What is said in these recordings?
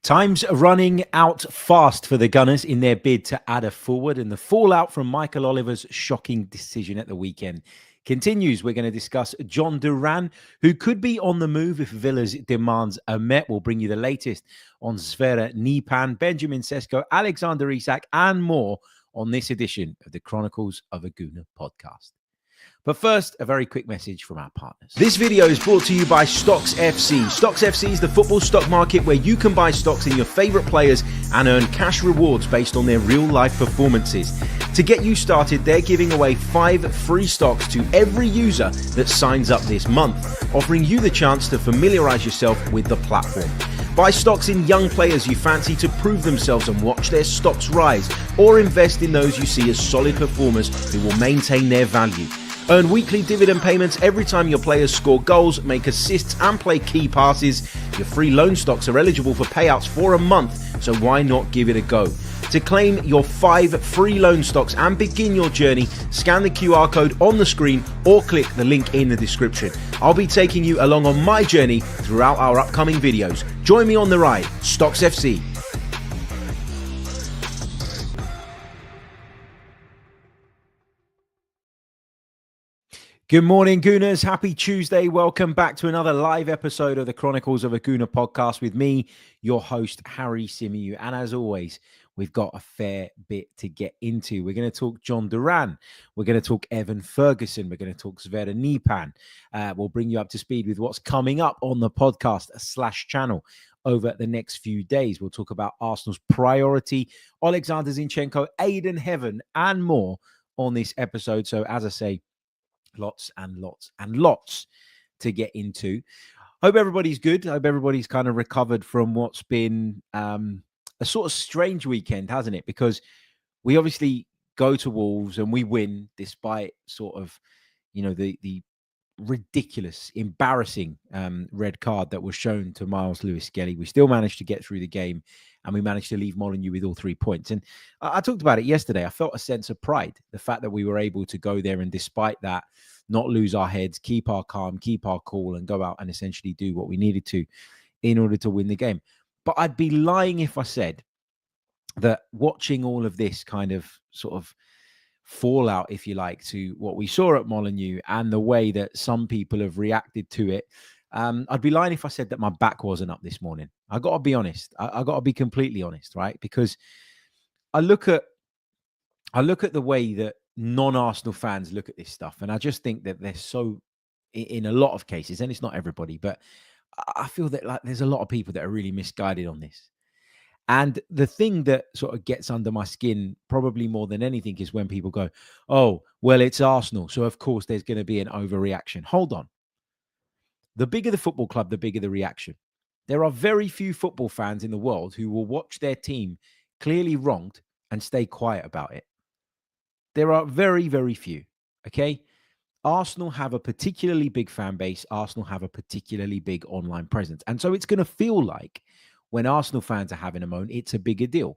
Time's running out fast for the Gunners in their bid to add a forward, and the fallout from Michael Oliver's shocking decision at the weekend continues. We're going to discuss Jhon Duran, who could be on the move if Villa's demands are met. We'll bring you the latest on Sverre Nypan, Benjamin Sesko, Oleksandr Isak, and more on this edition of the Chronicles of a Gooner podcast. But first, a very quick message from our partners. This video is brought to you by Stocks FC. Stocks FC is the football stock market where you can buy stocks in your favourite players and earn cash rewards based on their real-life performances. To get you started, they're giving away 5 free stocks to every user that signs up this month, offering you the chance to familiarise yourself with the platform. Buy stocks in young players you fancy to prove themselves and watch their stocks rise, or invest in those you see as solid performers who will maintain their value. Earn weekly dividend payments every time your players score goals, make assists and play key passes. Your free loan stocks are eligible for payouts for a month, so why not give it a go? To claim your 5 free loan stocks and begin your journey, scan the QR code on the screen or click the link in the description. I'll be taking you along on my journey throughout our upcoming videos. Join me on the ride, Stocks FC. Good morning, Gooners. Happy Tuesday. Welcome back to another live episode of the Chronicles of a Gooner podcast with me, your host, Harry Symeou. And as always, we've got a fair bit to get into. We're going to talk Jhon Duran. We're going to talk Evan Ferguson. We're going to talk Sverre Nypan. We'll bring you up to speed with what's coming up on the podcast/channel over the next few days. We'll talk about Arsenal's priority, Oleksandr Zinchenko, Ayden Heaven, and more on this episode. So as I say, lots and lots and lots to get into. Hope everybody's good. Hope everybody's kind of recovered from what's been a sort of strange weekend, hasn't it? Because we obviously go to Wolves and we win despite sort of, you know, the ridiculous, embarrassing red card that was shown to Miles Lewis-Skelly. We still managed to get through the game and we managed to leave Molineux with all 3 points. And I talked about it yesterday. I felt a sense of pride, the fact that we were able to go there and despite that, not lose our heads, keep our calm, keep our cool, and go out and essentially do what we needed to in order to win the game. But I'd be lying if I said that watching all of this kind of sort of fallout, if you like, to what we saw at Molineux and the way that some people have reacted to it, I'd be lying if I said that my back wasn't up this morning. I got to be honest. I got to be completely honest, right? Because I look at the way that non-Arsenal fans look at this stuff, and I just think that they're so, in a lot of cases, and it's not everybody, but I feel that like there's a lot of people that are really misguided on this. And the thing that sort of gets under my skin, probably more than anything, is when people go, oh, well, it's Arsenal, so of course there's going to be an overreaction. Hold on. The bigger the football club, the bigger the reaction. There are very few football fans in the world who will watch their team clearly wronged and stay quiet about it. There are very, very few, okay? Arsenal have a particularly big fan base. Arsenal have a particularly big online presence. And so it's going to feel like when Arsenal fans are having a moan, it's a bigger deal.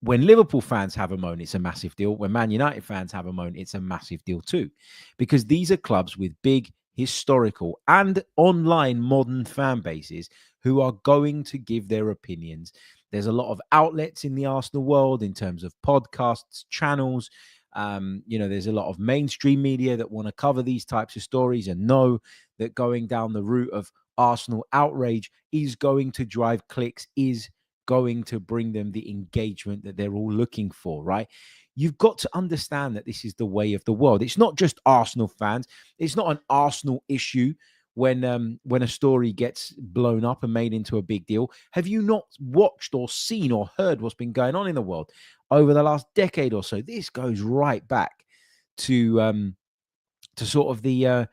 When Liverpool fans have a moan, it's a massive deal. When Man United fans have a moan, it's a massive deal too. Because these are clubs with big, historical, and online modern fan bases who are going to give their opinions. There's a lot of outlets in the Arsenal world in terms of podcasts, channels. There's a lot of mainstream media that want to cover these types of stories and know that going down the route of Arsenal outrage is going to drive clicks, is going to bring them the engagement that they're all looking for, right? You've got to understand that this is the way of the world. It's not just Arsenal fans. It's not an Arsenal issue when a story gets blown up and made into a big deal. Have you not watched or seen or heard what's been going on in the world over the last decade or so? This goes right back to sort of the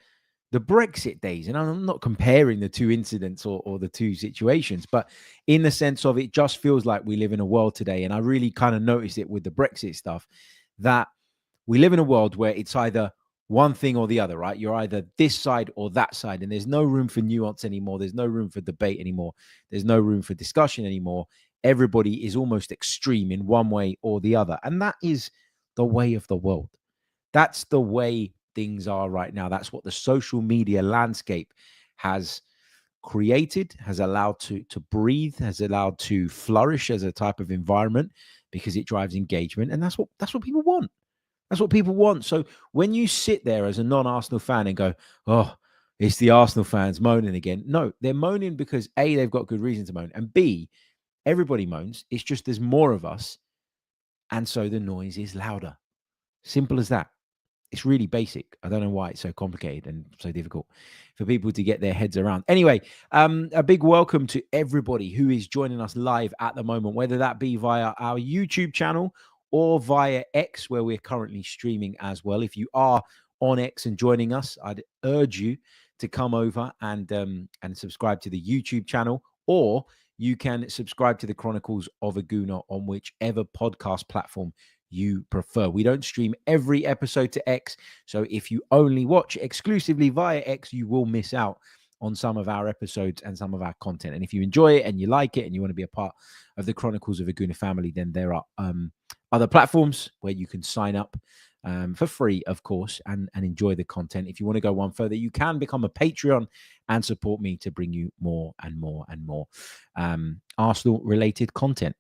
Brexit days. And I'm not comparing the two incidents or the two situations, but in the sense of it just feels like we live in a world today. And I really kind of noticed it with the Brexit stuff, that we live in a world where it's either one thing or the other, right? You're either this side or that side, and there's no room for nuance anymore. There's no room for debate anymore. There's no room for discussion anymore. Everybody is almost extreme in one way or the other. And that is the way of the world. That's the way things are right now. That's what the social media landscape has created, has allowed to breathe, has allowed to flourish as a type of environment, because it drives engagement, and that's what people want. That's what people want. So when you sit there as a non-Arsenal fan and go, "Oh, it's the Arsenal fans moaning again," no, they're moaning because A, they've got good reason to moan, and B, everybody moans. It's just there's more of us, and so the noise is louder. Simple as that. It's really basic. I don't know why it's so complicated and so difficult for people to get their heads around. Anyway, a big welcome to everybody who is joining us live at the moment, whether that be via our YouTube channel or via X, where we're currently streaming as well. If you are on X and joining us, I'd urge you to come over and subscribe to the YouTube channel, or you can subscribe to the Chronicles of a Gooner on whichever podcast platform you prefer. We don't stream every episode to X, so if you only watch exclusively via X, you will miss out on some of our episodes and some of our content. And if you enjoy it and you like it and you want to be a part of the Chronicles of a Gooner family, then there are other platforms where you can sign up for free, of course, and enjoy the content. If you want to go one further, you can become a Patreon and support me to bring you more and more and more Arsenal-related content.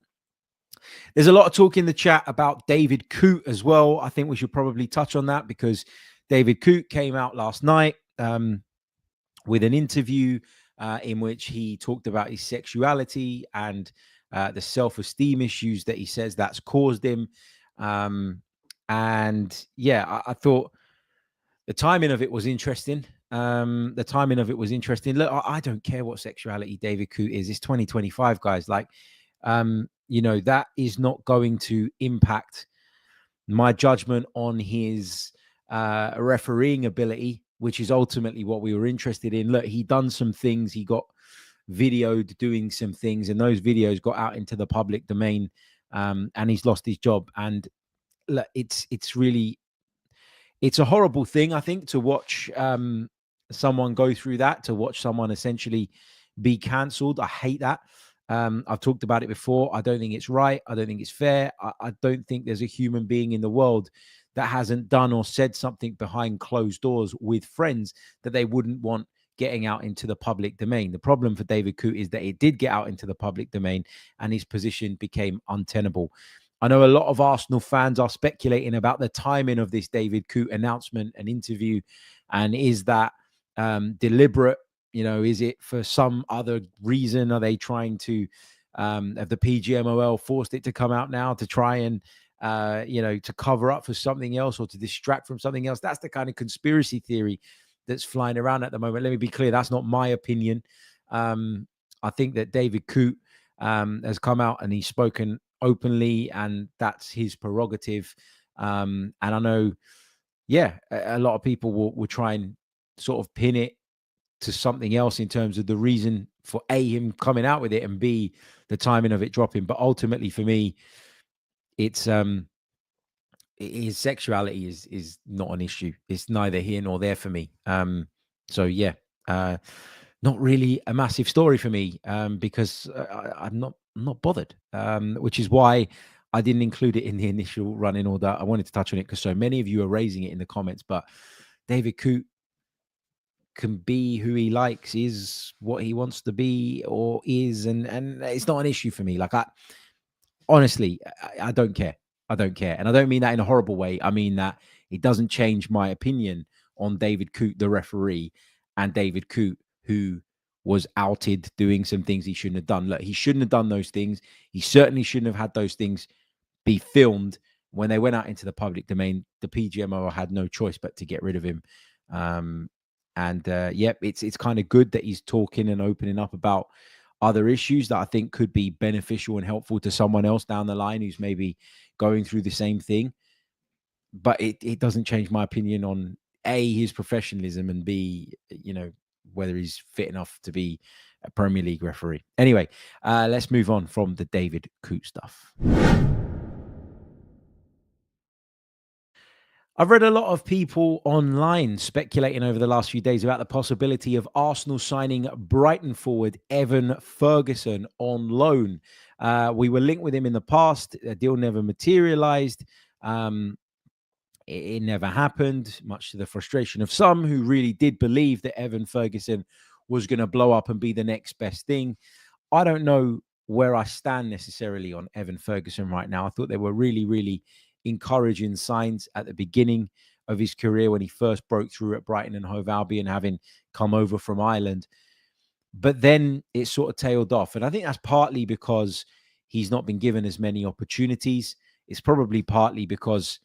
There's a lot of talk in the chat about David Coote as well. I think we should probably touch on that, because David Coote came out last night with an interview in which he talked about his sexuality and the self-esteem issues that he says that's caused him. And yeah, I thought the timing of it was interesting. Look, I don't care what sexuality David Coote is. It's 2025, guys. Like, that is not going to impact my judgment on his refereeing ability, which is ultimately what we were interested in. Look, he done some things. He got videoed doing some things, and those videos got out into the public domain, and he's lost his job. And look, it's a horrible thing, I think, to watch someone go through that, to watch someone essentially be cancelled. I hate that. I've talked about it before. I don't think it's right. I don't think it's fair. I don't think there's a human being in the world that hasn't done or said something behind closed doors with friends that they wouldn't want getting out into the public domain. The problem for David Coote is that it did get out into the public domain and his position became untenable. I know a lot of Arsenal fans are speculating about the timing of this David Coote announcement and interview. And is that deliberate? Is it for some other reason? Are they trying to, have the PGMOL forced it to come out now to try and, to cover up for something else or to distract from something else? That's the kind of conspiracy theory that's flying around at the moment. Let me be clear. That's not my opinion. I think that David Coote has come out and he's spoken openly, and that's his prerogative. And I know, a lot of people will try and sort of pin it to something else in terms of the reason for A, him coming out with it, and B, the timing of it dropping. But ultimately for me, it's his sexuality is not an issue. It's neither here nor there for me. Not really a massive story for me, because I'm not bothered, which is why I didn't include it in the initial running order. I wanted to touch on it because so many of you are raising it in the comments. But David Coote can be who he likes, is what he wants to be, or is, and it's not an issue for me. Like, honestly, I don't care. I don't care. And I don't mean that in a horrible way. I mean that it doesn't change my opinion on David Coote, the referee, and David Coote, who was outed doing some things he shouldn't have done. Look, he shouldn't have done those things. He certainly shouldn't have had those things be filmed. When they went out into the public domain, the PGMO had no choice but to get rid of him. It's kind of good that he's talking and opening up about other issues that I think could be beneficial and helpful to someone else down the line who's maybe going through the same thing. But it doesn't change my opinion on A, his professionalism, and B, whether he's fit enough to be a Premier League referee. Anyway, let's move on from the David Coote stuff. I've read a lot of people online speculating over the last few days about the possibility of Arsenal signing Brighton forward Evan Ferguson on loan. We were linked with him in the past. A deal never materialized. It never happened, much to the frustration of some who really did believe that Evan Ferguson was going to blow up and be the next best thing. I don't know where I stand necessarily on Evan Ferguson right now. I thought there were really, really encouraging signs at the beginning of his career when he first broke through at Brighton and Hove Albion, having come over from Ireland. But then it sort of tailed off. And I think that's partly because he's not been given as many opportunities. It's probably partly because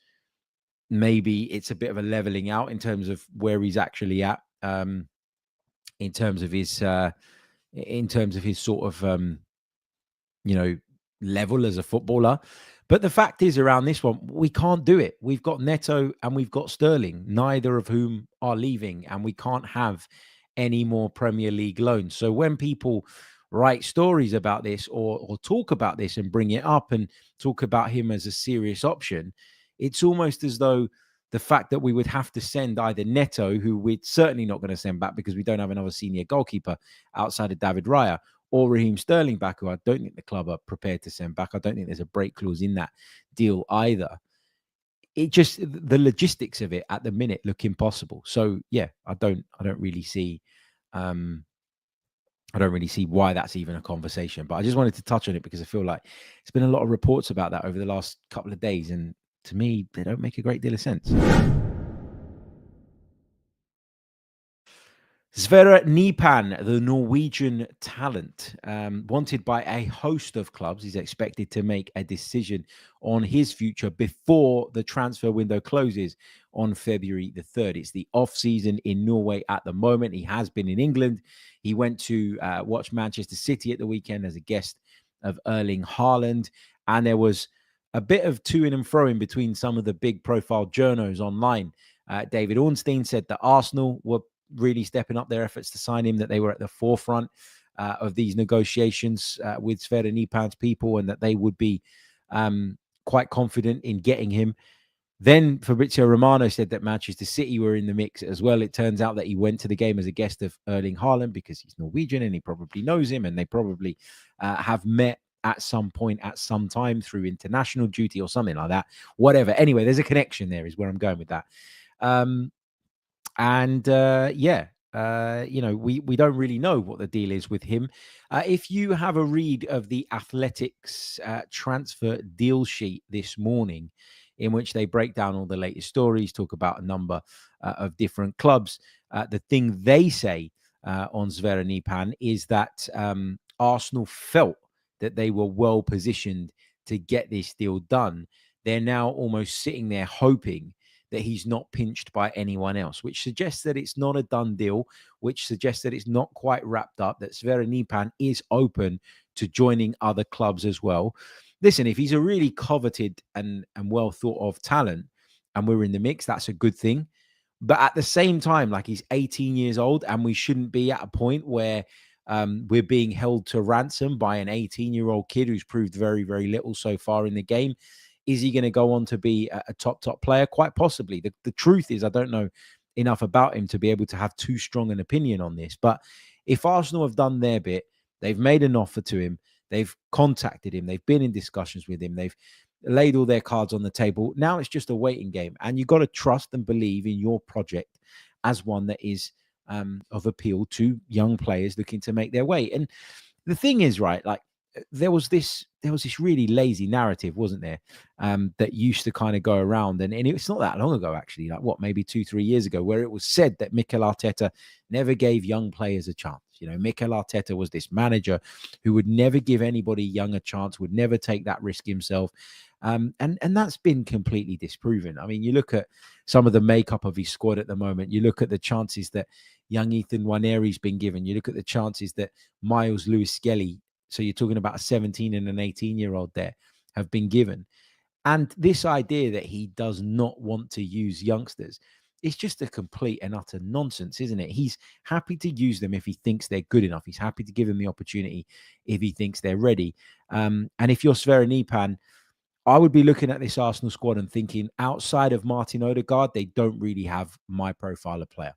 maybe it's a bit of a leveling out in terms of where he's actually at, in terms of his sort of level as a footballer. But the fact is, around this one, we can't do it. We've got Neto and we've got Sterling, neither of whom are leaving, and we can't have any more Premier League loans. So when people write stories about this or talk about this and bring it up and talk about him as a serious option, it's almost as though the fact that we would have to send either Neto, who we're certainly not going to send back because we don't have another senior goalkeeper outside of David Raya, or Raheem Sterling back, who I don't think the club are prepared to send back. I don't think there's a break clause in that deal either. It just, the logistics of it at the minute look impossible. So yeah, I don't really see why that's even a conversation. But I just wanted to touch on it because I feel like there's been a lot of reports about that over the last couple of days, and to me, they don't make a great deal of sense. Sverre Nypan, the Norwegian talent, wanted by a host of clubs, is expected to make a decision on his future before the transfer window closes on February the 3rd. It's the off-season in Norway at the moment. He has been in England. He went to watch Manchester City at the weekend as a guest of Erling Haaland, and there was a bit of to and fro in between some of the big profile journos online. David Ornstein said that Arsenal were really stepping up their efforts to sign him, that they were at the forefront of these negotiations with Sverre Nypan's people, and that they would be quite confident in getting him. Then Fabrizio Romano said that Manchester City were in the mix as well. It turns out that he went to the game as a guest of Erling Haaland because he's Norwegian and he probably knows him, and they probably have met at some point, at some time, through international duty or something like that. Whatever. Anyway, there's a connection there is where I'm going with that. We don't really know what the deal is with him. If you have a read of the Athletics transfer deal sheet this morning, in which they break down all the latest stories, talk about a number of different clubs, the thing they say on Sverre Nypan is that Arsenal felt that they were well positioned to get this deal done. They're now almost sitting there hoping that he's not pinched by anyone else, which suggests that it's not a done deal, which suggests that it's not quite wrapped up, that Sverre Nypan is open to joining other clubs as well. Listen, if he's a really coveted and well thought of talent and we're in the mix, that's a good thing. But at the same time, like, he's 18 years old and we shouldn't be at a point where we're being held to ransom by an 18-year-old kid who's proved very, very little so far in the game. Is he going to go on to be a top player? Quite possibly. The truth is, I don't know enough about him to be able to have too strong an opinion on this. But if Arsenal have done their bit, they've made an offer to him, they've contacted him, they've been in discussions with him, they've laid all their cards on the table. Now it's just a waiting game. And you've got to trust and believe in your project as one that is of appeal to young players looking to make their way. And the thing is, right, like, there was this really lazy narrative, wasn't there, that used to kind of go around, and it's not that long ago, actually, like maybe 2-3 years ago, where it was said that Mikel Arteta never gave young players a chance. Mikel Arteta was this manager who would never give anybody young a chance, would never take that risk himself. And that's been completely disproven. I mean, you look at some of the makeup of his squad at the moment. You look at the chances that young Ethan Nwaneri's been given. You look at the chances that Miles Lewis-Skelly, so you're talking about a 17 and an 18-year-old there, have been given. And this idea that he does not want to use youngsters is just a complete and utter nonsense, isn't it? He's happy to use them if he thinks they're good enough. He's happy to give them the opportunity if he thinks they're ready. And if you're Sverre Nypan, I would be looking at this Arsenal squad and thinking, outside of Martin Odegaard, they don't really have my profile of player.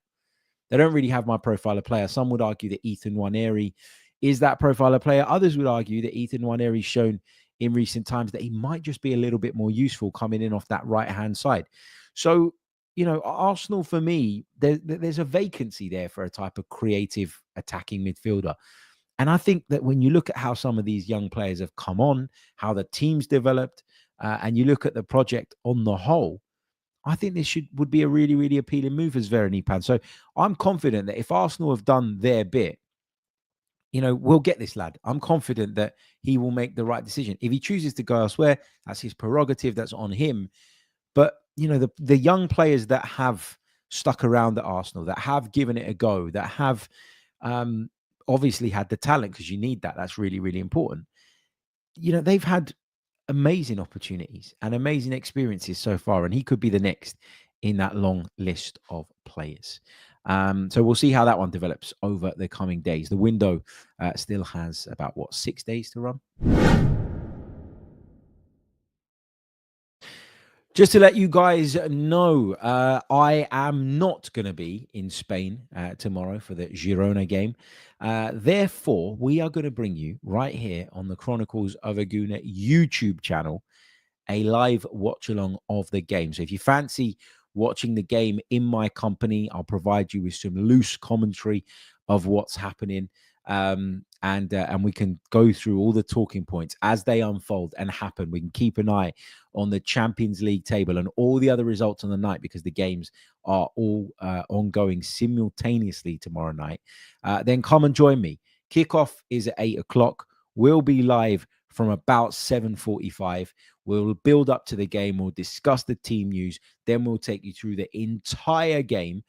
They don't really have my profile of player. Some would argue that Ethan Nwaneri is that profile of player. Others would argue that Ethan Nwaneri's shown in recent times that he might just be a little bit more useful coming in off that right-hand side. So Arsenal for me, there's a vacancy there for a type of creative attacking midfielder. And I think that when you look at how some of these young players have come on, how the team's developed, and you look at the project on the whole, I think this would be a really, really appealing move for Sverre Nypan. So I'm confident that if Arsenal have done their bit, we'll get this lad. I'm confident that he will make the right decision. If he chooses to go elsewhere, that's his prerogative. That's on him. But the young players that have stuck around at Arsenal, that have given it a go, that have obviously had the talent, because you need that. That's really, really important. They've had amazing opportunities and amazing experiences so far, and he could be the next in that long list of players. So we'll see how that one develops over the coming days. The window still has about 6 days to run. Just to let you guys know, I am not going to be in Spain tomorrow for the Girona game. Therefore, we are going to bring you right here on the Chronicles of a Gooner YouTube channel a live watch along of the game. So if you fancy watching the game in my company, I'll provide you with some loose commentary of what's happening. And we can go through all the talking points as they unfold and happen. We can keep an eye on the Champions League table and all the other results on the night, because the games are all ongoing simultaneously tomorrow night. Then come and join me. Kickoff is at 8 o'clock. We'll be live from about 7:45. We'll build up to the game. We'll discuss the team news. Then we'll take you through the entire game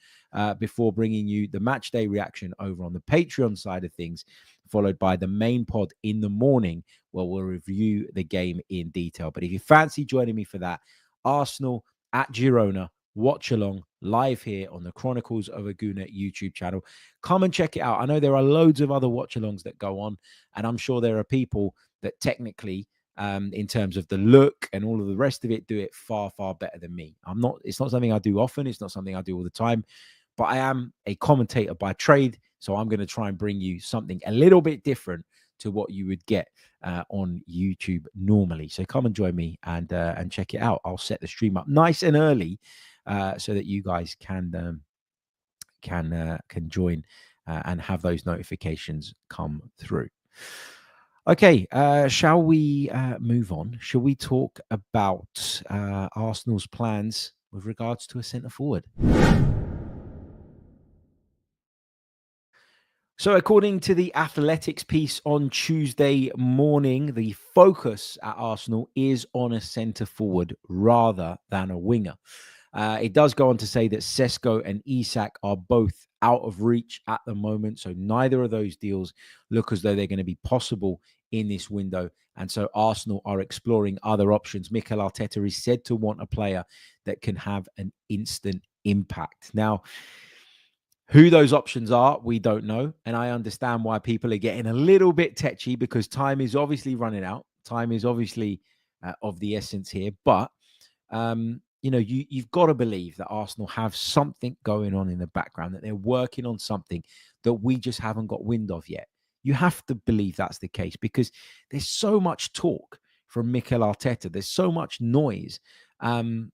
before bringing you the match day reaction over on the Patreon side of things, followed by the main pod in the morning, where we'll review the game in detail. But if you fancy joining me for that, Arsenal at Girona, watch along live here on the Chronicles of a Gooner YouTube channel. Come and check it out. I know there are loads of other watch alongs that go on, and I'm sure there are people that technically, in terms of the look and all of the rest of it, do it far, far better than me. It's not something I do often. It's not something I do all the time, but I am a commentator by trade. So I'm going to try and bring you something a little bit different to what you would get on YouTube normally. So come and join me and check it out. I'll set the stream up nice and early so that you guys can join and have those notifications come through. Okay, shall we move on? Shall we talk about Arsenal's plans with regards to a centre forward? So according to the Athletics piece on Tuesday morning, the focus at Arsenal is on a centre forward rather than a winger. It does go on to say that Sesko and Isak are both out of reach at the moment. So neither of those deals look as though they're going to be possible in this window. And so Arsenal are exploring other options. Mikel Arteta is said to want a player that can have an instant impact. Now, who those options are, we don't know. And I understand why people are getting a little bit tetchy, because time is obviously running out. Time is obviously of the essence here. But, you've got to believe that Arsenal have something going on in the background, that they're working on something that we just haven't got wind of yet. You have to believe that's the case, because there's so much talk from Mikel Arteta. There's so much noise in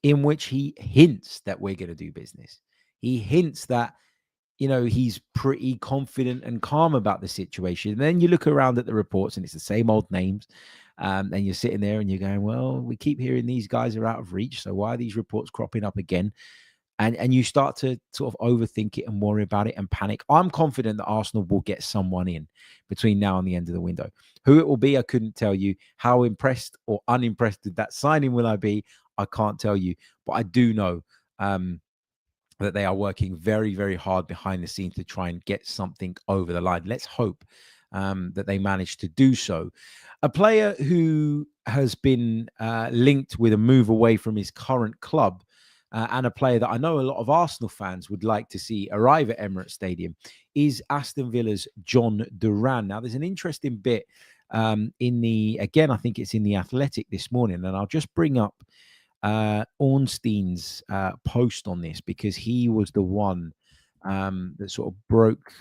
which he hints that we're going to do business. He hints that, he's pretty confident and calm about the situation. And then you look around at the reports and it's the same old names. And you're sitting there and you're going, well, we keep hearing these guys are out of reach. So why are these reports cropping up again? And you start to sort of overthink it and worry about it and panic. I'm confident that Arsenal will get someone in between now and the end of the window. Who it will be, I couldn't tell you. How impressed or unimpressed with that signing will I be? I can't tell you. But I do know that they are working very, very hard behind the scenes to try and get something over the line. Let's hope that they manage to do so. A player who has been linked with a move away from his current club, and a player that I know a lot of Arsenal fans would like to see arrive at Emirates Stadium, is Aston Villa's Jhon Duran. Now, there's an interesting bit I think it's in the Athletic this morning, and I'll just bring up Ornstein's post on this, because he was the one that sort of broke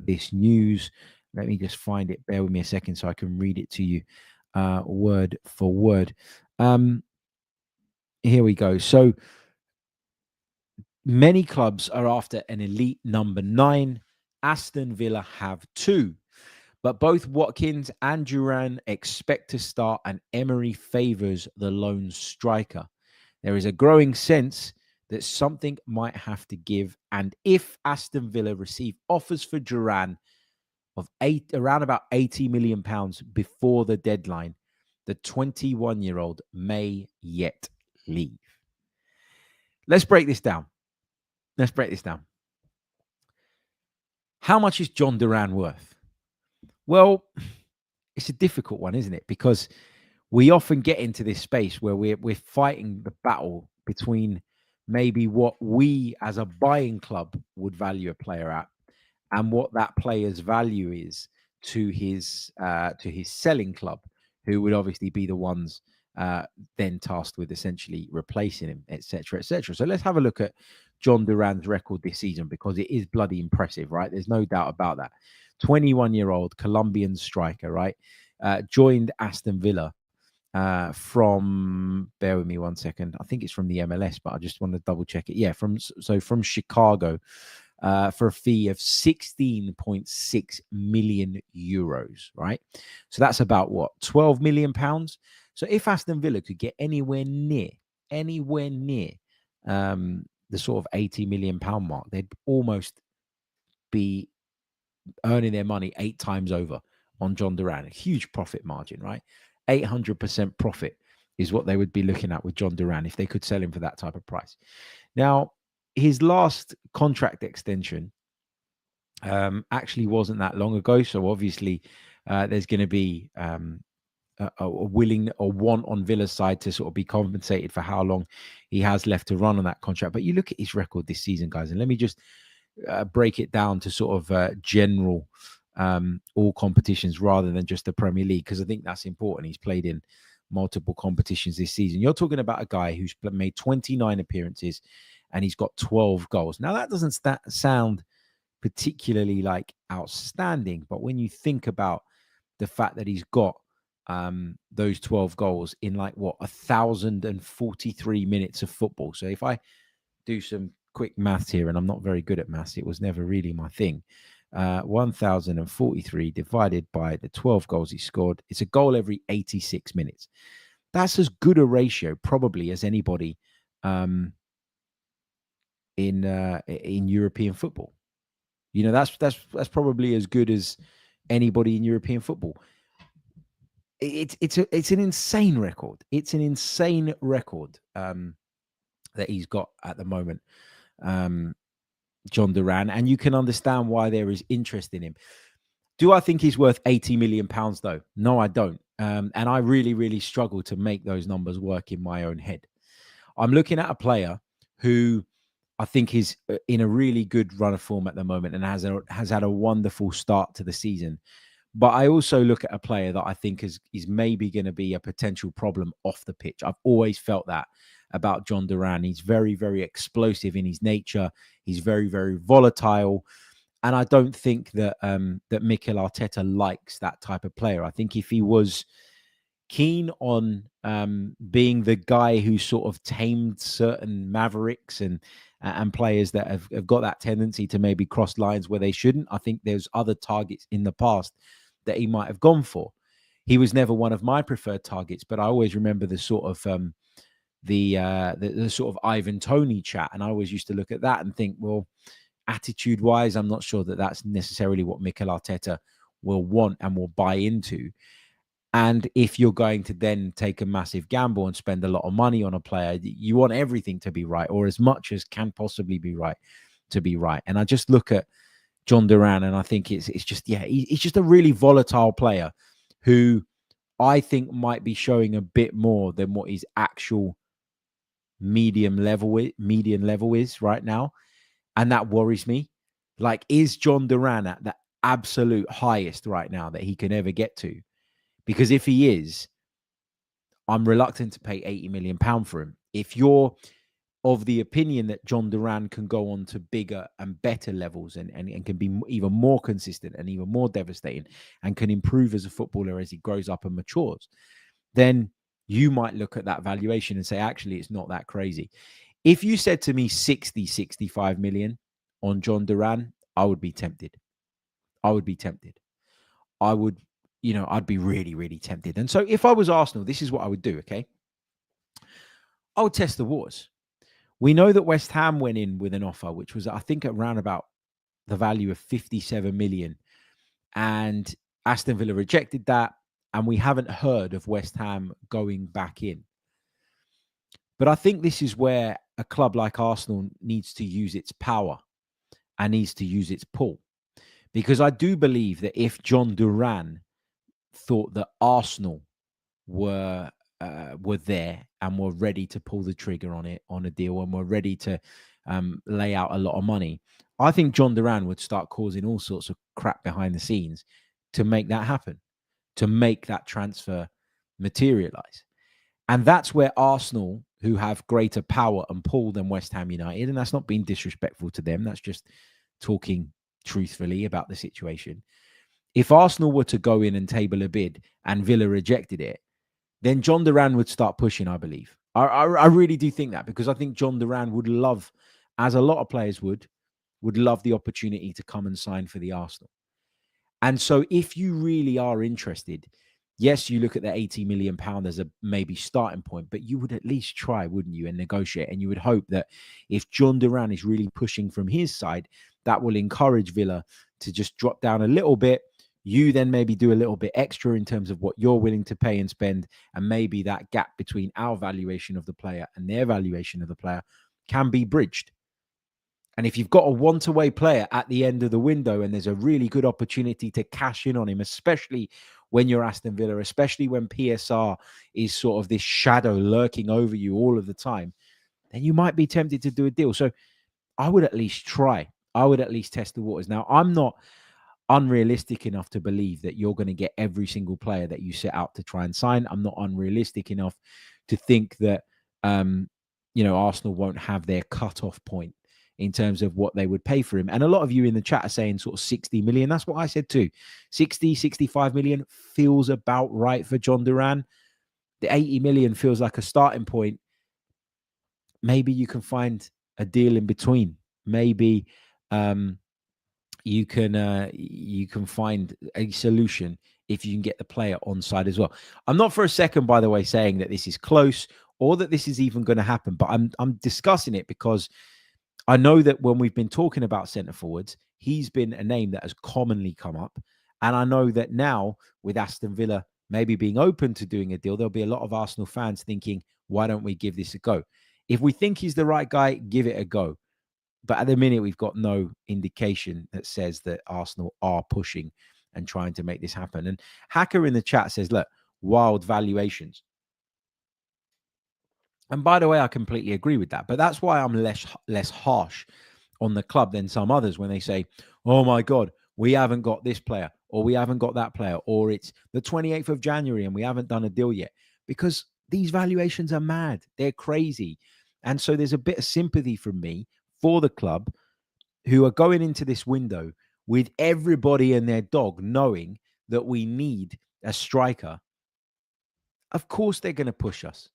this news. Let me just find it. Bear with me a second so I can read it to you word for word. Here we go. So Many clubs are after an elite number 9. Aston Villa have 2. But both Watkins and Duran expect to start, and Emery favours the lone striker. There is a growing sense that something might have to give. And if Aston Villa receive offers for Duran of around about £80 million before the deadline, the 21-year-old may yet leave. Let's break this down. How much is Jhon Duran worth? Well, it's a difficult one, isn't it? Because we often get into this space where we're fighting the battle between maybe what we as a buying club would value a player at and what that player's value is to his selling club, who would obviously be the ones then tasked with essentially replacing him, etc., etc. So let's have a look at Jhon Duran's record this season, because it is bloody impressive, right? There's no doubt about that. 21-year-old Colombian striker, right? Joined Aston Villa from, bear with me one second, I think it's from the MLS, but I just want to double check it. Yeah, from Chicago, for a fee of 16.6 million euros, right? So that's about what, 12 million pounds. So if Aston Villa could get anywhere near the sort of 80 million pound mark, they'd almost be earning their money 8 times over on Jhon Duran. A huge profit margin, right? 800% profit is what they would be looking at with Jhon Duran if they could sell him for that type of price. Now, his last contract extension actually wasn't that long ago. So obviously there's going to be a willing or want on Villa's side to sort of be compensated for how long he has left to run on that contract. But you look at his record this season, guys, and let me just break it down to sort of general all competitions rather than just the Premier League, because I think that's important. He's played in multiple competitions this season. You're talking about a guy who's made 29 appearances and he's got 12 goals. Now, that doesn't sound particularly like outstanding, but when you think about the fact that he's got those 12 goals in like what, 1,043 minutes of football. So if I do some quick maths here, and I'm not very good at maths, it was never really my thing. 1,043 divided by the 12 goals he scored, it's a goal every 86 minutes. That's as good a ratio probably as anybody in European football. You know, that's probably as good as anybody in European football. It's an insane record. It's an insane record that he's got at the moment, Jhon Duran, and you can understand why there is interest in him. Do I think he's worth 80 million pounds though? No, I don't. And I really, really struggle to make those numbers work in my own head. I'm looking at a player who I think is in a really good run of form at the moment and has had a wonderful start to the season. But I also look at a player that I think is maybe going to be a potential problem off the pitch. I've always felt that about Jhon Duran. He's very, very explosive in his nature. He's very, very volatile. And I don't think that that Mikel Arteta likes that type of player. I think if he was keen on being the guy who sort of tamed certain mavericks and players that have got that tendency to maybe cross lines where they shouldn't, I think there's other targets in the past that he might have gone for. He was never one of my preferred targets, but I always remember the sort of the sort of Ivan Toney chat, and I always used to look at that and think, well, attitude-wise, I'm not sure that that's necessarily what Mikel Arteta will want and will buy into. And if you're going to then take a massive gamble and spend a lot of money on a player, you want everything to be right, or as much as can possibly be right, to be right. And I just look at Jhon Duran and I think it's just, yeah, he's just a really volatile player who I think might be showing a bit more than what his actual median level is right now. And that worries me. Like, is Jhon Duran at the absolute highest right now that he can ever get to? Because if he is, I'm reluctant to pay £80 million for him. If you're of the opinion that Jhon Duran can go on to bigger and better levels and can be even more consistent and even more devastating and can improve as a footballer as he grows up and matures, then you might look at that valuation and say, actually, it's not that crazy. If you said to me 60, 65 million on Jhon Duran, I would be tempted. I would be tempted. I would, I'd be really, really tempted. And so if I was Arsenal, this is what I would do, okay? I would test the waters. We know that West Ham went in with an offer, which was, I think, around about the value of 57 million. And Aston Villa rejected that. And we haven't heard of West Ham going back in. But I think this is where a club like Arsenal needs to use its power and needs to use its pull. Because I do believe that if Jhon Duran thought that Arsenal were there and were ready to pull the trigger on a deal and were ready to lay out a lot of money, I think Jhon Duran would start causing all sorts of crap behind the scenes to make that happen, to make that transfer materialize. And that's where Arsenal, who have greater power and pull than West Ham United, and that's not being disrespectful to them, that's just talking truthfully about the situation. If Arsenal were to go in and table a bid and Villa rejected it, then Jhon Duran would start pushing, I believe. I really do think that, because I think Jhon Duran would love, as a lot of players would love the opportunity to come and sign for the Arsenal. And so if you really are interested, yes, you look at the 80 million pound as a maybe starting point, but you would at least try, wouldn't you, and negotiate. And you would hope that if Jhon Duran is really pushing from his side, that will encourage Villa to just drop down a little bit. You then maybe do a little bit extra in terms of what you're willing to pay and spend. And maybe that gap between our valuation of the player and their valuation of the player can be bridged. And if you've got a want-away player at the end of the window and there's a really good opportunity to cash in on him, especially when you're Aston Villa, especially when PSR is sort of this shadow lurking over you all of the time, then you might be tempted to do a deal. So I would at least try. I would at least test the waters. Now, I'm not unrealistic enough to believe that you're going to get every single player that you set out to try and sign. I'm not unrealistic enough to think that, Arsenal won't have their cut-off point in terms of what they would pay for him. And a lot of you in the chat are saying sort of 60 million. That's what I said too. 60, 65 million feels about right for Jhon Duran. The 80 million feels like a starting point. Maybe you can find a deal in between. Maybe you can find a solution if you can get the player on side as well. I'm not for a second, by the way, saying that this is close or that this is even going to happen, but I'm discussing it because I know that when we've been talking about centre forwards, he's been a name that has commonly come up. And I know that now with Aston Villa maybe being open to doing a deal, there'll be a lot of Arsenal fans thinking, why don't we give this a go? If we think he's the right guy, give it a go. But at the minute, we've got no indication that says that Arsenal are pushing and trying to make this happen. And Hacker in the chat says, look, wild valuations. And by the way, I completely agree with that. But that's why I'm less harsh on the club than some others when they say, oh my God, we haven't got this player or we haven't got that player, or it's the 28th of January and we haven't done a deal yet. Because these valuations are mad. They're crazy. And so there's a bit of sympathy from me for the club who are going into this window with everybody and their dog knowing that we need a striker. Of course, they're going to push us.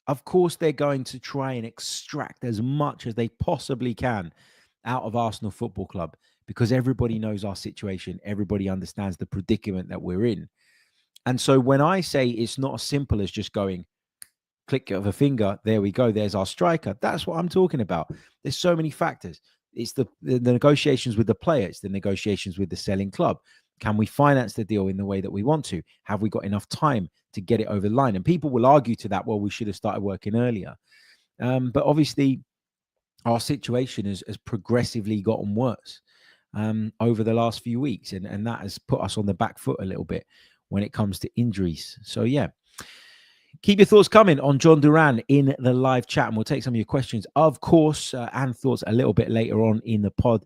Of course, they're going to try and extract as much as they possibly can out of Arsenal Football Club, because everybody knows our situation. Everybody understands the predicament that we're in. And so when I say it's not as simple as just going, click of a finger, there we go, there's our striker. That's what I'm talking about. There's so many factors. It's the negotiations with the player. It's the negotiations with the selling club. Can we finance the deal in the way that we want to? Have we got enough time to get it over the line? And people will argue to that, well, we should have started working earlier. But obviously, our situation has progressively gotten worse over the last few weeks. And that has put us on the back foot a little bit when it comes to injuries. So, yeah. Keep your thoughts coming on Jhon Duran in the live chat, and we'll take some of your questions, of course, and thoughts a little bit later on in the pod.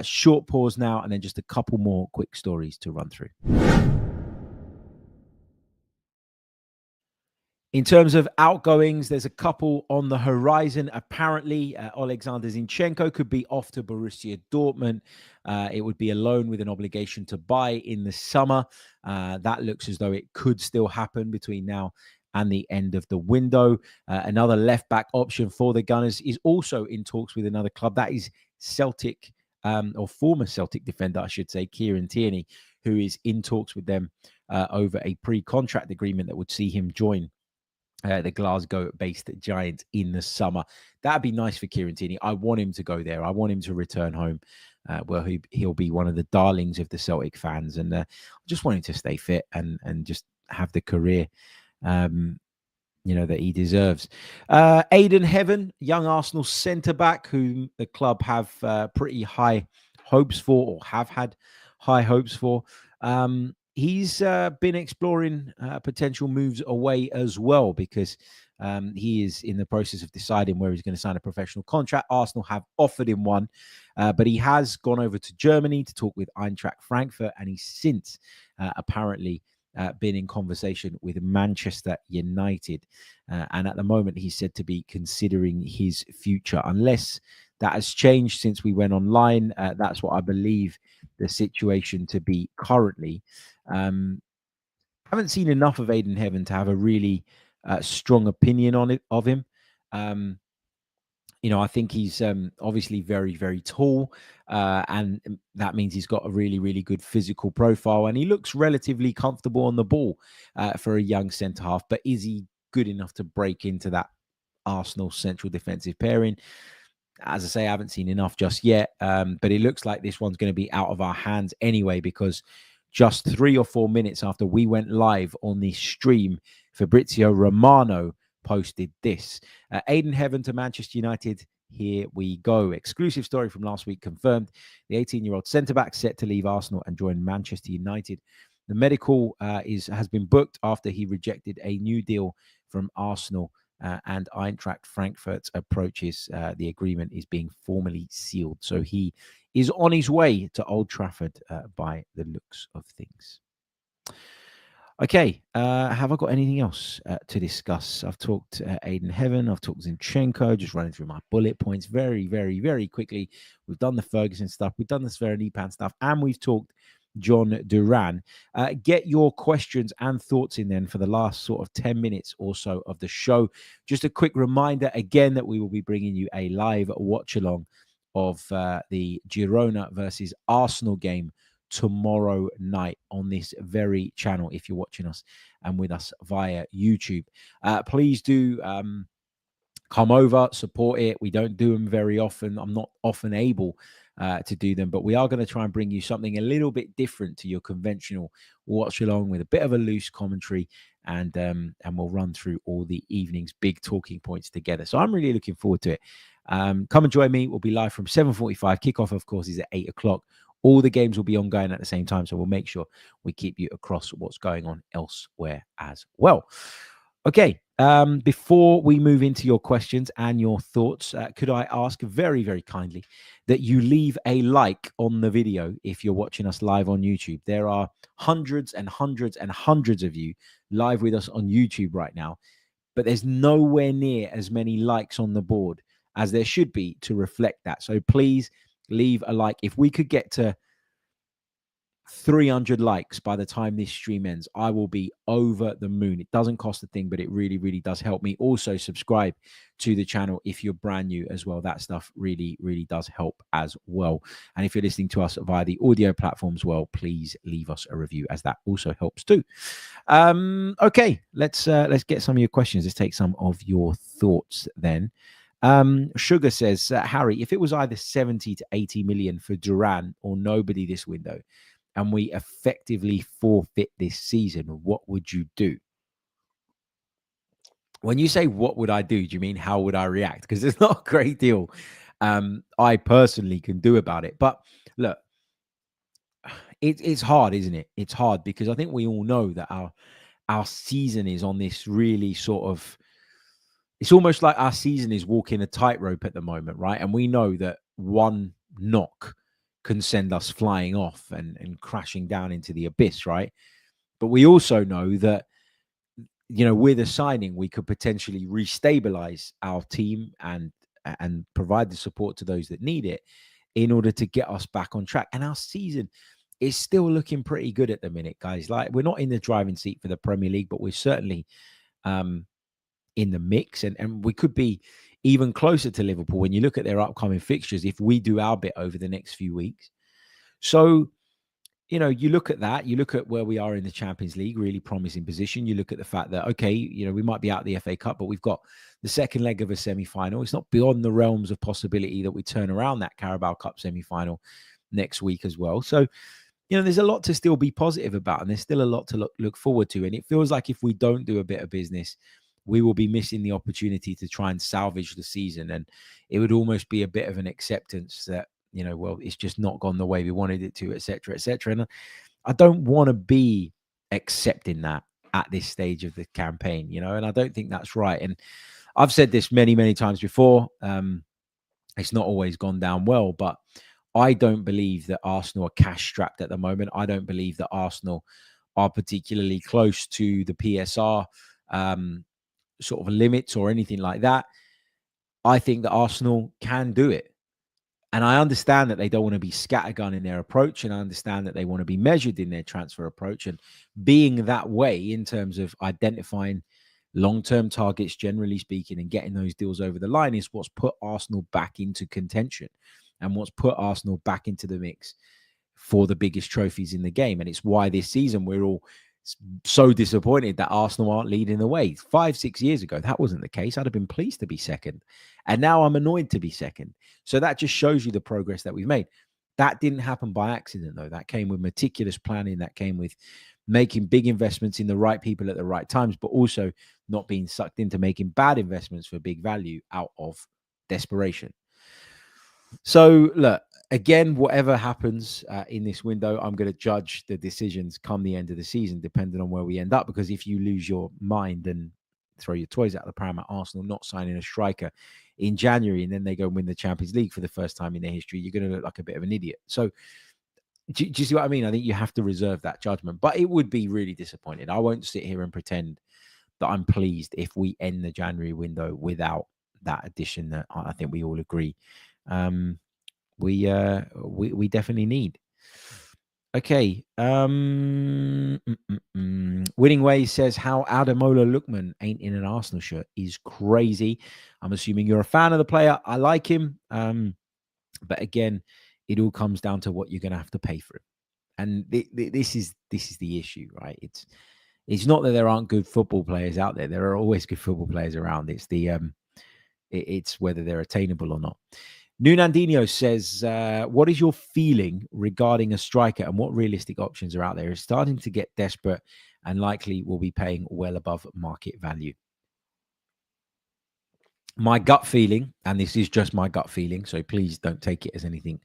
Short pause now, and then just a couple more quick stories to run through. In terms of outgoings, there's a couple on the horizon. Apparently, Oleksandr Zinchenko could be off to Borussia Dortmund. It would be a loan with an obligation to buy in the summer. That looks as though it could still happen between now and the end of the window. Another left-back option for the Gunners is also in talks with another club. That is Celtic, or former Celtic defender, I should say, Kieran Tierney, who is in talks with them over a pre-contract agreement that would see him join the Glasgow-based Giants in the summer. That'd be nice for Kieran Tierney. I want him to go there. I want him to return home, where he'll be one of the darlings of the Celtic fans. And I just want him to stay fit and just have the career that he deserves. Ayden Heaven, young Arsenal centre-back, who the club have pretty high hopes for, or have had high hopes for. He's been exploring potential moves away as well, because he is in the process of deciding where he's going to sign a professional contract. Arsenal have offered him one, but he has gone over to Germany to talk with Eintracht Frankfurt, and he's since apparently been in conversation with Manchester United. And at the moment, he's said to be considering his future. Unless that has changed since we went online, that's what I believe the situation to be currently. Haven't seen enough of Ayden Heaven to have a really strong opinion of him. I think he's obviously very, very tall, and that means he's got a really, really good physical profile, and he looks relatively comfortable on the ball for a young centre-half. But is he good enough to break into that Arsenal central defensive pairing? As I say, I haven't seen enough just yet, but it looks like this one's going to be out of our hands anyway, because just 3 or 4 minutes after we went live on the stream, Fabrizio Romano posted this. Ayden Heaven to Manchester United. Here we go. Exclusive story from last week confirmed. The 18-year-old centre-back set to leave Arsenal and join Manchester United. The medical has been booked after he rejected a new deal from Arsenal, and Eintracht Frankfurt approaches. The agreement is being formally sealed. So he is on his way to Old Trafford by the looks of things. Okay, have I got anything else to discuss? I've talked Ayden Heaven, I've talked Zinchenko, just running through my bullet points very, very, very quickly. We've done the Ferguson stuff, we've done the Sverre Nypan stuff, and we've talked Jhon Duran. Get your questions and thoughts in then for the last sort of 10 minutes or so of the show. Just a quick reminder again that we will be bringing you a live watch along of the Girona versus Arsenal game tomorrow night on this very channel, if you're watching us and with us via YouTube. Please do come over, support it. We don't do them very often. I'm not often able to do them, but we are going to try and bring you something a little bit different to your conventional watch along, with a bit of a loose commentary, and we'll run through all the evening's big talking points together. So I'm really looking forward to it. Come and join me. We'll be live from 7:45. Kickoff, of course, is at 8 o'clock. All the games will be ongoing at the same time, so we'll make sure we keep you across what's going on elsewhere as well. Okay, before we move into your questions and your thoughts, could I ask very, very kindly that you leave a like on the video if you're watching us live on YouTube. There are hundreds and hundreds and hundreds of you live with us on YouTube right now, but there's nowhere near as many likes on the board as there should be to reflect that. So please leave a like. If we could get to 300 likes by the time this stream ends, I will be over the moon. It doesn't cost a thing, but it really, really does help me. Also, subscribe to the channel if you're brand new as well. That stuff really, really does help as well. And if you're listening to us via the audio platforms, well, please leave us a review, as that also helps too. Okay, let's get some of your questions. Let's take some of your thoughts then. Sugar says, Harry, if it was either 70 to 80 million for Duran or nobody this window, and we effectively forfeit this season, what would you do? When you say what would I do you mean how would I react? Because there's not a great deal I personally can do about it. But look, it's hard, isn't it? It's hard because I think we all know that our season is on this really sort of, it's almost like our season is walking a tightrope at the moment, right? And we know that one knock can send us flying off and crashing down into the abyss, right? But we also know that, with a signing, we could potentially restabilize our team and provide the support to those that need it in order to get us back on track. And our season is still looking pretty good at the minute, guys. Like, we're not in the driving seat for the Premier League, but we're certainly in the mix, and we could be even closer to Liverpool when you look at their upcoming fixtures if we do our bit over the next few weeks. So, you look at that, you look at where we are in the Champions League, really promising position. You look at the fact that, okay, we might be out of the FA Cup, but we've got the second leg of a semi-final. It's not beyond the realms of possibility that we turn around that Carabao Cup semi-final next week as well. So, there's a lot to still be positive about, and there's still a lot to look forward to. And it feels like if we don't do a bit of business, we will be missing the opportunity to try and salvage the season. And it would almost be a bit of an acceptance that, well, it's just not gone the way we wanted it to, et cetera, et cetera. And I don't want to be accepting that at this stage of the campaign, and I don't think that's right. And I've said this many, many times before. It's not always gone down well, but I don't believe that Arsenal are cash strapped at the moment. I don't believe that Arsenal are particularly close to the PSR sort of limits or anything like that. I think that Arsenal can do it. And I understand that they don't want to be scattergun in their approach. And I understand that they want to be measured in their transfer approach. And being that way in terms of identifying long-term targets, generally speaking, and getting those deals over the line is what's put Arsenal back into contention and what's put Arsenal back into the mix for the biggest trophies in the game. And it's why this season we're all so disappointed that Arsenal aren't leading the way. 5-6 years ago, that wasn't the case. I'd have been pleased to be second. And now I'm annoyed to be second. So that just shows you the progress that we've made. That didn't happen by accident, though. That came with meticulous planning. That came with making big investments in the right people at the right times, but also not being sucked into making bad investments for big value out of desperation. So, look, again, whatever happens in this window, I'm going to judge the decisions come the end of the season, depending on where we end up. Because if you lose your mind and throw your toys out of the pram at Arsenal not signing a striker in January, and then they go and win the Champions League for the first time in their history, you're going to look like a bit of an idiot. So, do you see what I mean? I think you have to reserve that judgment. But it would be really disappointing. I won't sit here and pretend that I'm pleased if we end the January window without that addition that I think we all agree we definitely need. Okay. Winning Ways says how Ademola Lookman ain't in an Arsenal shirt is crazy. I'm assuming you're a fan of the player. I like him. But again, it all comes down to what you're going to have to pay for him. And this is the issue, right? It's not that there aren't good football players out there. There are always good football players around. It's it's whether they're attainable or not. Nunandinho says, what is your feeling regarding a striker and what realistic options are out there? It's starting to get desperate and likely will be paying well above market value. My gut feeling, and this is just my gut feeling, so please don't take it as anything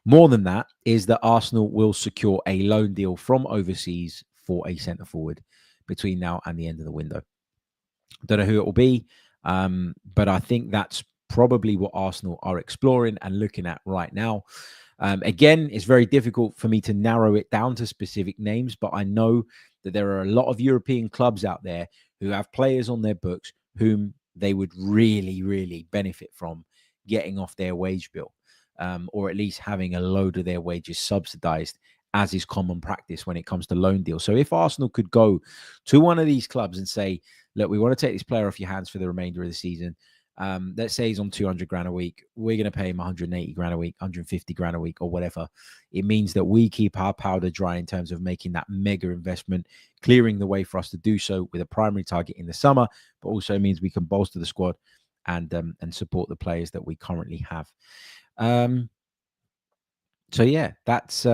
more than that, is that Arsenal will secure a loan deal from overseas for a centre forward between now and the end of the window. Don't know who it will be, but I think that's probably what Arsenal are exploring and looking at right now. Again, it's very difficult for me to narrow it down to specific names, but I know that there are a lot of European clubs out there who have players on their books whom they would really, really benefit from getting off their wage bill, or at least having a load of their wages subsidized, as is common practice when it comes to loan deals. So if Arsenal could go to one of these clubs and say, look, we want to take this player off your hands for the remainder of the season. Let's say he's on 200 grand a week. We're going to pay him 180 grand a week, 150 grand a week, or whatever. It means that we keep our powder dry in terms of making that mega investment, clearing the way for us to do so with a primary target in the summer, but also means we can bolster the squad and support the players that we currently have. So yeah, that's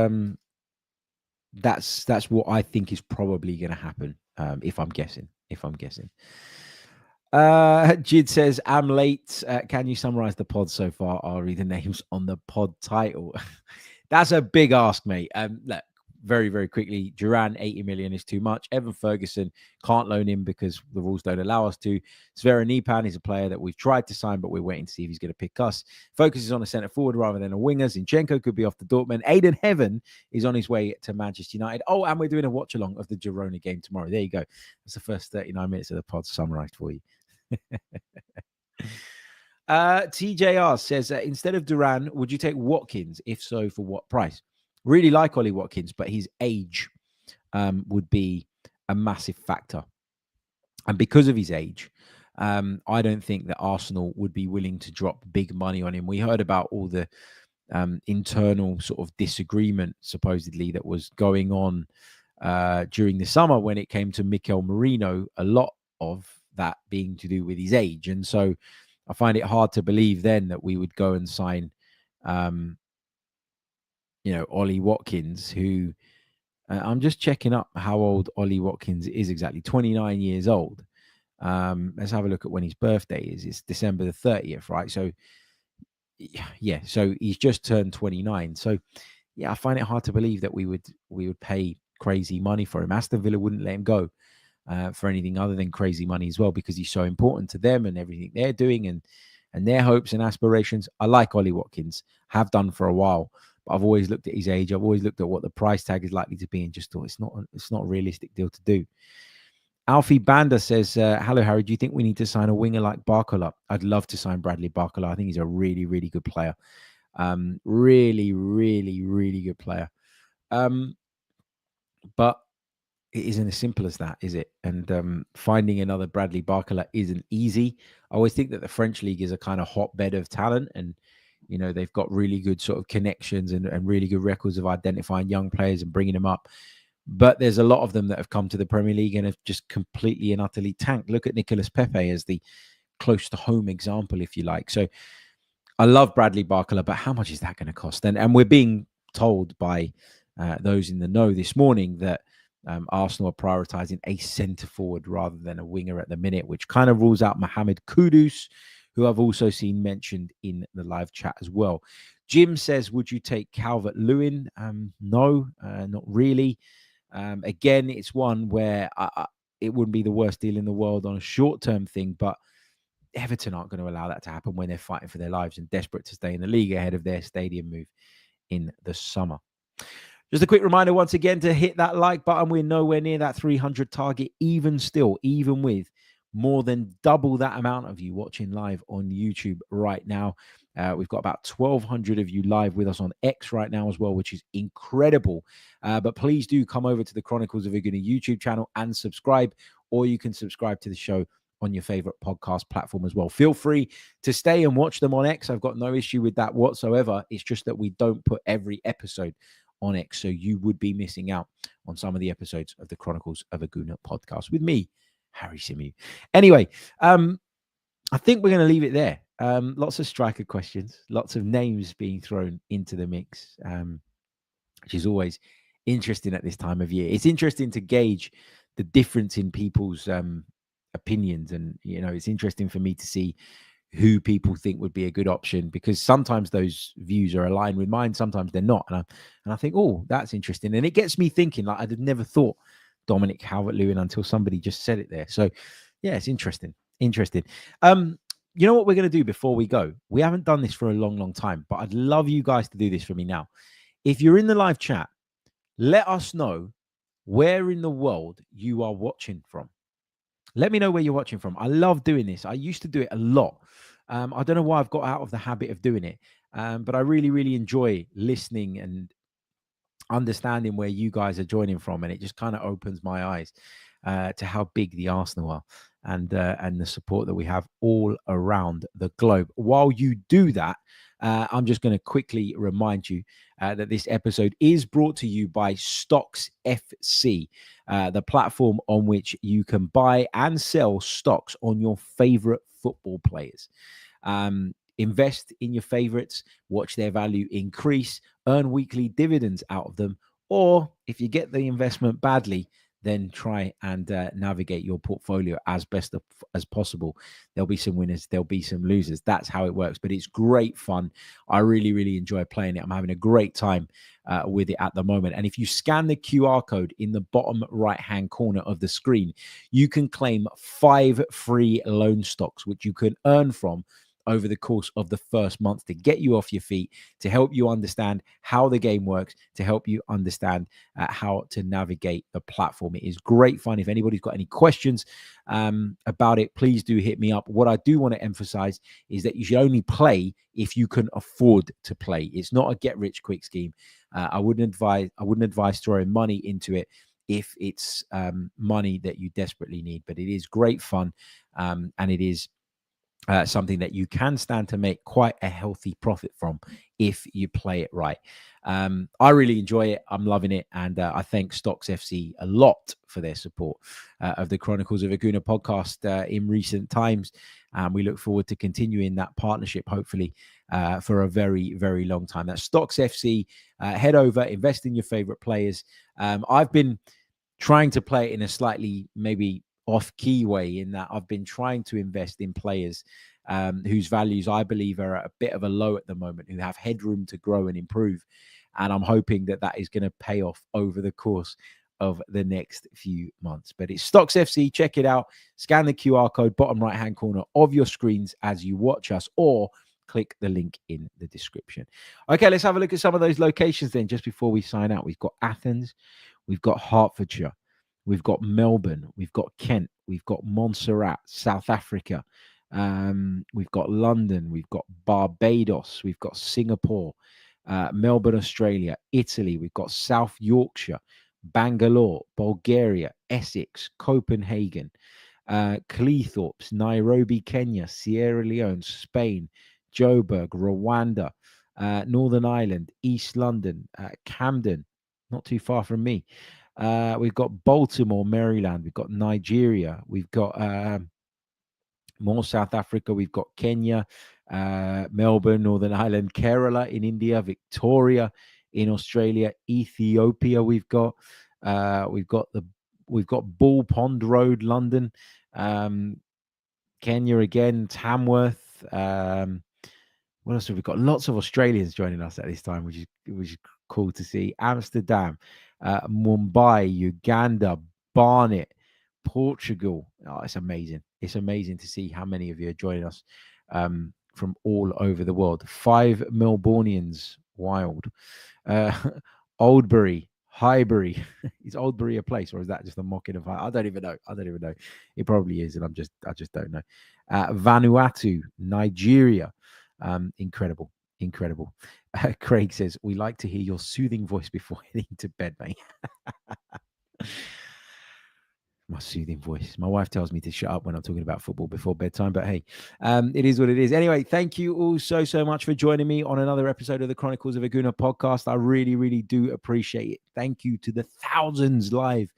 what I think is probably going to happen. If I'm guessing. Jid says, I'm late. Can you summarize the pod so far? I'll read the names on the pod title. That's a big ask, mate. Look, very, very quickly. Duran, 80 million is too much. Evan Ferguson, can't loan him because the rules don't allow us to. Sverre Nypan is a player that we've tried to sign, but we're waiting to see if he's going to pick us. Focuses on a centre forward rather than a winger. Zinchenko could be off to Dortmund. Ayden Heaven is on his way to Manchester United. Oh, and we're doing a watch along of the Girona game tomorrow. There you go. That's the first 39 minutes of the pod summarized for you. TJR says, instead of Duran, would you take Watkins? If so, for what price? Really like Ollie Watkins, but his age would be a massive factor. And because of his age, I don't think that Arsenal would be willing to drop big money on him. We heard about all the internal sort of disagreement, supposedly, that was going on during the summer when it came to Mikel Merino, a lot of that being to do with his age. And so I find it hard to believe then that we would go and sign, Ollie Watkins, who I'm just checking up how old Ollie Watkins is exactly. 29 years old. Let's have a look at when his birthday is. It's December the 30th, right? So, yeah, so he's just turned 29. So, yeah, I find it hard to believe that we would pay crazy money for him. Aston Villa wouldn't let him go for anything other than crazy money as well, because he's so important to them and everything they're doing and their hopes and aspirations. I like Ollie Watkins, have done for a while, but I've always looked at his age. I've always looked at what the price tag is likely to be and just thought it's not a realistic deal to do. Alfie Banda says, hello, Harry. Do you think we need to sign a winger like Barcola? I'd love to sign Bradley Barcola. I think he's a really, really good player. Really, really, really good player. But it isn't as simple as that, is it? And finding another Bradley Barcola isn't easy. I always think that the French league is a kind of hotbed of talent, and they've got really good sort of connections and really good records of identifying young players and bringing them up. But there's a lot of them that have come to the Premier League and have just completely and utterly tanked. Look at Nicolas Pepe as the close to home example, if you like. So I love Bradley Barcola, but how much is that going to cost? And we're being told by those in the know this morning that Arsenal are prioritising a centre forward rather than a winger at the minute, which kind of rules out Mohamed Kudus, who I've also seen mentioned in the live chat as well. Jim says, would you take Calvert-Lewin? No, not really. Again, it's one where it wouldn't be the worst deal in the world on a short-term thing, but Everton aren't going to allow that to happen when they're fighting for their lives and desperate to stay in the league ahead of their stadium move in the summer. Just a quick reminder once again to hit that like button. We're nowhere near that 300 target, even with more than double that amount of you watching live on YouTube right now. We've got about 1,200 of you live with us on X right now as well, which is incredible. But please do come over to the Chronicles of a Gooner YouTube channel and subscribe, or you can subscribe to the show on your favorite podcast platform as well. Feel free to stay and watch them on X. I've got no issue with that whatsoever. It's just that we don't put every episode on X, so you would be missing out on some of the episodes of the Chronicles of a Gooner podcast with me, Harry Symeou. Anyway, I think we're going to leave it there. Lots of striker questions, lots of names being thrown into the mix, which is always interesting at this time of year. It's interesting to gauge the difference in people's opinions, and it's interesting for me to see who people think would be a good option, because sometimes those views are aligned with mine, sometimes they're not, and I think, oh, that's interesting, and it gets me thinking. Like, I'd have never thought Dominic Calvert-Lewin until somebody just said it there. So yeah, it's interesting. You know what we're going to do before we go? We haven't done this for a long time, but I'd love you guys to do this for me now. If you're in the live chat, let us know where in the world you are watching from. Let me know where you're watching from. I love doing this. I used to do it a lot. I don't know why I've got out of the habit of doing it, but I really, really enjoy listening and understanding where you guys are joining from, and it just kind of opens my eyes to how big the Arsenal are and the support that we have all around the globe. While you do that, I'm just going to quickly remind you that this episode is brought to you by Stocks FC, the platform on which you can buy and sell stocks on your favorite football players. Invest in your favorites, watch their value increase, earn weekly dividends out of them, or if you get the investment badly, then try and navigate your portfolio as best as possible. There'll be some winners, there'll be some losers. That's how it works, but it's great fun. I really, really enjoy playing it. I'm having a great time with it at the moment. And if you scan the QR code in the bottom right-hand corner of the screen, you can claim 5 free loan stocks, which you can earn from over the course of the first month to get you off your feet, to help you understand how the game works, to help you understand how to navigate the platform. It is great fun. If anybody's got any questions about it, please do hit me up. What I do want to emphasize is that you should only play if you can afford to play. It's not a get-rich-quick scheme. I wouldn't advise throwing money into it if it's money that you desperately need. But it is great fun, and it is something that you can stand to make quite a healthy profit from if you play it right. I really enjoy it. I'm loving it. And I thank Stocks FC a lot for their support of the Chronicles of a Gooner podcast in recent times. We look forward to continuing that partnership, hopefully, for a very, very long time. That's Stocks FC. Head over, invest in your favorite players. I've been trying to play it in a slightly maybe off-key way, in that I've been trying to invest in players whose values I believe are at a bit of a low at the moment, who have headroom to grow and improve. And I'm hoping that that is going to pay off over the course of the next few months. But it's Stocks FC. Check it out. Scan the QR code, bottom right-hand corner of your screens as you watch us, or click the link in the description. Okay, let's have a look at some of those locations then, just before we sign out. We've got Athens. We've got Hertfordshire. We've got Melbourne, we've got Kent, we've got Montserrat, South Africa. We've got London, we've got Barbados, we've got Singapore, Melbourne, Australia, Italy. We've got South Yorkshire, Bangalore, Bulgaria, Essex, Copenhagen, Cleethorpes, Nairobi, Kenya, Sierra Leone, Spain, Joburg, Rwanda, Northern Ireland, East London, Camden, not too far from me. We've got Baltimore, Maryland. We've got Nigeria. We've got more South Africa. We've got Kenya, Melbourne, Northern Ireland, Kerala in India, Victoria in Australia, Ethiopia. We've got Bull Pond Road, London, Kenya again, Tamworth. What else have we got? Lots of Australians joining us at this time, which is cool to see. Amsterdam, Mumbai, Uganda, Barnet, Portugal. Oh, it's amazing. It's amazing to see how many of you are joining us from all over the world. 5 Melbourneians, wild. Oldbury, Highbury. Is Oldbury a place, or is that just a mocking of High? I don't even know. It probably is, and I just don't know. Vanuatu, Nigeria. Incredible. Craig says, we like to hear your soothing voice before heading to bed, mate. My soothing voice. My wife tells me to shut up when I'm talking about football before bedtime, but hey, it is what it is. Anyway, thank you all so much for joining me on another episode of the Chronicles of a Gooner podcast. I really, really do appreciate it. Thank you to the thousands live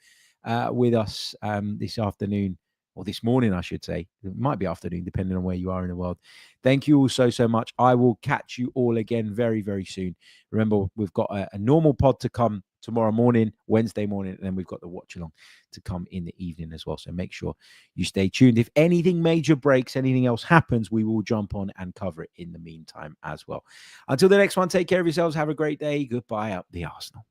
with us this afternoon, or this morning, I should say. It might be afternoon, depending on where you are in the world. Thank you all so much. I will catch you all again very, very soon. Remember, we've got a normal pod to come tomorrow morning, Wednesday morning, and then we've got the watch along to come in the evening as well. So make sure you stay tuned. If anything major breaks, anything else happens, we will jump on and cover it in the meantime as well. Until the next one, take care of yourselves. Have a great day. Goodbye. Up the Arsenal.